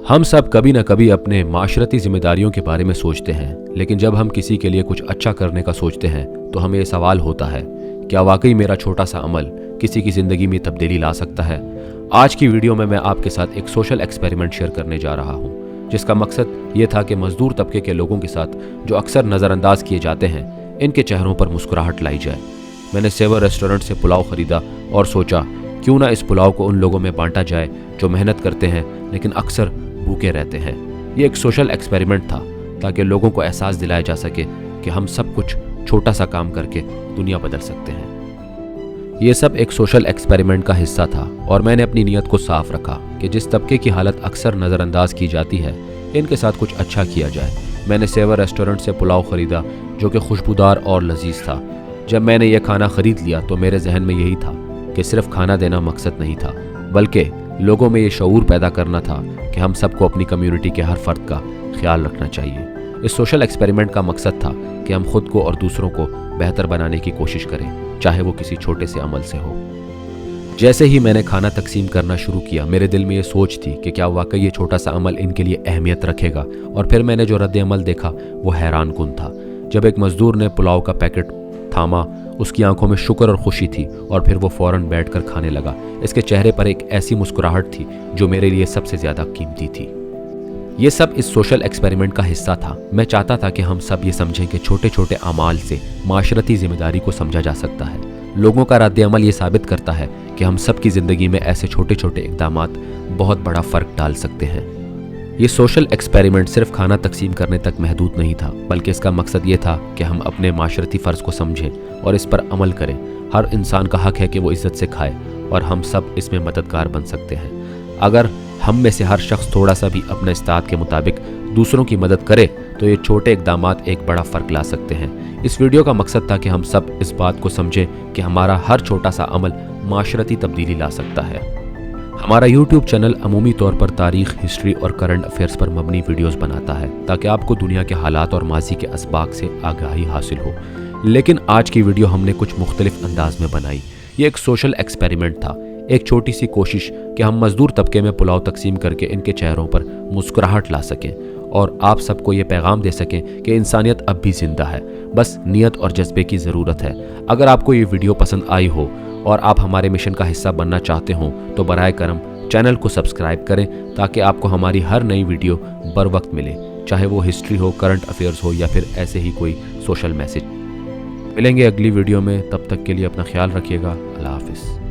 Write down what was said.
हम सब कभी न कभी अपने माशरती जिम्मेदारियों के बारे में सोचते हैं, लेकिन जब हम किसी के लिए कुछ अच्छा करने का सोचते हैं तो हमें ये सवाल होता है, क्या वाकई मेरा छोटा सा अमल किसी की ज़िंदगी में तब्दीली ला सकता है। आज की वीडियो में मैं आपके साथ एक सोशल एक्सपेरिमेंट शेयर करने जा रहा हूँ, जिसका मकसद ये था कि मजदूर तबके के लोगों के साथ जो अक्सर नज़रअंदाज किए जाते हैं, इनके चेहरों पर मुस्कुराहट लाई जाए। मैंने सेवर रेस्टोरेंट से पुलाव ख़रीदा और सोचा क्यों ना इस पुलाव को उन लोगों में बांटा जाए जो मेहनत करते हैं लेकिन अक्सर भूखे रहते हैं। ये एक सोशल एक्सपेरिमेंट था ताकि लोगों को एहसास दिलाया जा सके कि हम सब कुछ छोटा सा काम करके दुनिया बदल सकते हैं। ये सब एक सोशल एक्सपेरिमेंट का हिस्सा था और मैंने अपनी नीयत को साफ रखा कि जिस तबके की हालत अक्सर नज़रअंदाज की जाती है, इनके साथ कुछ अच्छा किया जाए। मैंने सेवर रेस्टोरेंट से पुलाव ख़रीदा जो कि खुशबूदार और लजीज था। जब मैंने यह खाना ख़रीद लिया तो मेरे जहन में यही था कि सिर्फ खाना देना मकसद नहीं था, बल्कि लोगों में ये शऊर पैदा करना था कि हम सबको अपनी कम्युनिटी के हर फर्द का ख्याल रखना चाहिए। इस सोशल एक्सपेरिमेंट का मकसद था कि हम खुद को और दूसरों को बेहतर बनाने की कोशिश करें, चाहे वो किसी छोटे से अमल से हो। जैसे ही मैंने खाना तकसीम करना शुरू किया, मेरे दिल में ये सोच थी कि क्या वाकई ये छोटा सा अमल इनके लिए अहमियत रखेगा, और फिर मैंने जो रद्द अमल देखा वो हैरान कुन था। जब एक मजदूर ने पुलाव का पैकेट थामा, उसकी आंखों में शुक्र और खुशी थी और फिर वो फौरन बैठकर खाने लगा। इसके चेहरे पर एक ऐसी मुस्कुराहट थी जो मेरे लिए सबसे ज़्यादा कीमती थी। ये सब इस सोशल एक्सपेरिमेंट का हिस्सा था। मैं चाहता था कि हम सब ये समझें कि छोटे छोटे अमाल से माशरती जिम्मेदारी को समझा जा सकता है। लोगों का रद्द अमल ये साबित करता है कि हम सब की ज़िंदगी में ऐसे छोटे छोटे इक़दामात बहुत बड़ा फ़र्क डाल सकते हैं। ये सोशल एक्सपेरिमेंट सिर्फ खाना तकसीम करने तक महदूद नहीं था, बल्कि इसका मकसद ये था कि हम अपने माशरती फ़र्ज़ को समझें और इस पर अमल करें। हर इंसान का हक़ है कि वो इज़्ज़त से खाए और हम सब इसमें मददगार बन सकते हैं। अगर हम में से हर शख्स थोड़ा सा भी अपने इस्तात के मुताबिक दूसरों की मदद करे तो ये छोटे इक़दामात एक बड़ा फ़र्क ला सकते हैं। इस वीडियो का मकसद था कि हम सब इस बात को समझें कि हमारा हर छोटा सा अमल माशरती तब्दीली ला सकता है। हमारा YouTube चैनल अमूमी तौर पर तारीख़, हिस्ट्री और करंट अफेयर्स पर मबनी वीडियोस बनाता है ताकि आपको दुनिया के हालात और माजी के असबाक से आगाही हासिल हो। लेकिन आज की वीडियो हमने कुछ मुख्तलिफ अंदाज में बनाई। ये एक सोशल एक्सपेरिमेंट था, एक छोटी सी कोशिश कि हम मजदूर तबके में पुलाव तकसीम करके इनके चेहरों पर मुस्कुराहट ला सकें और आप सबको ये पैगाम दे सकें कि इंसानियत अब भी ज़िंदा है, बस नीयत और जज्बे की ज़रूरत है। अगर आपको ये वीडियो पसंद आई हो और आप हमारे मिशन का हिस्सा बनना चाहते हो तो बराए करम चैनल को सब्सक्राइब करें ताकि आपको हमारी हर नई वीडियो बर वक्त मिले, चाहे वो हिस्ट्री हो, करंट अफेयर्स हो या फिर ऐसे ही कोई सोशल मैसेज। मिलेंगे अगली वीडियो में, तब तक के लिए अपना ख्याल रखिएगा। अल्लाह हाफिज़।